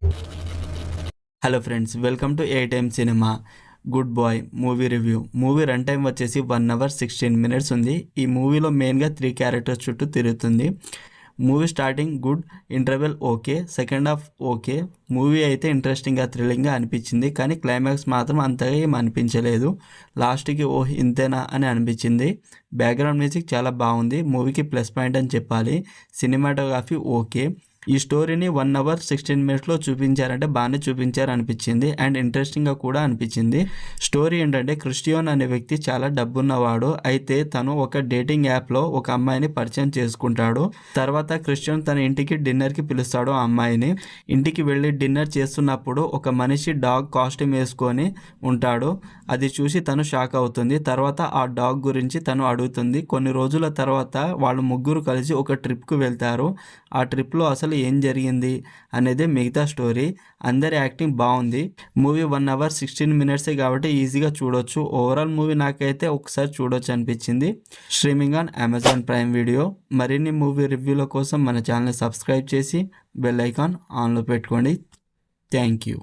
Hello friends, welcome to a time cinema. Good boy movie review. Movie run time వచ్చేసి 1 hour 16 minutes ఉంది. ఈ మూవీలో మెయిన్గా 3 characters చుట్టూ తిరుగుతుంది. Movie starting good, interval okay, second half okay. Movie అయితే ఇంట్రెస్టింగ్గా థ్రిల్లింగ్గా అనిపించింది, కానీ క్లైమాక్స్ మాత్రం అంతగా ఏం అనిపించలేదు. లాస్ట్కి ఇంతేనా అని అనిపించింది. బ్యాక్గ్రౌండ్ మ్యూజిక్ చాలా బాగుంది, మూవీకి ప్లస్ పాయింట్ అని చెప్పాలి. Cinematography okay. ఈ స్టోరీని 1 అవర్ 16 మినిట్స్లో చూపించారంటే బాగానే చూపించారు అనిపించింది, అండ్ ఇంట్రెస్టింగ్గా కూడా అనిపించింది. స్టోరీ ఏంటంటే, క్రిస్టియన్ అనే వ్యక్తి చాలా డబ్బున్నవాడు. అయితే తను ఒక డేటింగ్ యాప్లో ఒక అమ్మాయిని పరిచయం చేసుకుంటాడు. తర్వాత క్రిస్టియన్ తన ఇంటికి డిన్నర్కి పిలుస్తాడు ఆ అమ్మాయిని. ఇంటికి వెళ్ళి డిన్నర్ చేస్తున్నప్పుడు ఒక మనిషి డాగ్ కాస్ట్యూమ్ వేసుకొని ఉంటాడు. అది చూసి తను షాక్ అవుతుంది. తర్వాత ఆ డాగ్ గురించి తను అడుగుతుంది. కొన్ని రోజుల తర్వాత వాళ్ళు ముగ్గురు కలిసి ఒక ట్రిప్కు వెళ్తారు. ఆ ట్రిప్లో అసలు ఏం జరిగింది అనేది మిగతా స్టోరీ. అందరి యాక్టింగ్ బాగుంది. మూవీ 1 అవర్ 16 మినిట్సే కాబట్టి ఈజీగా చూడొచ్చు. ఓవరాల్ మూవీ నాకైతే ఒకసారి చూడొచ్చు అనిపించింది. Streaming on Amazon prime video. మరిన్ని మూవీ రివ్యూల కోసం మన ఛానల్ని సబ్స్క్రైబ్ చేసి బెల్ ఐకాన్ ఆన్లో పెట్టుకోండి. Thank you.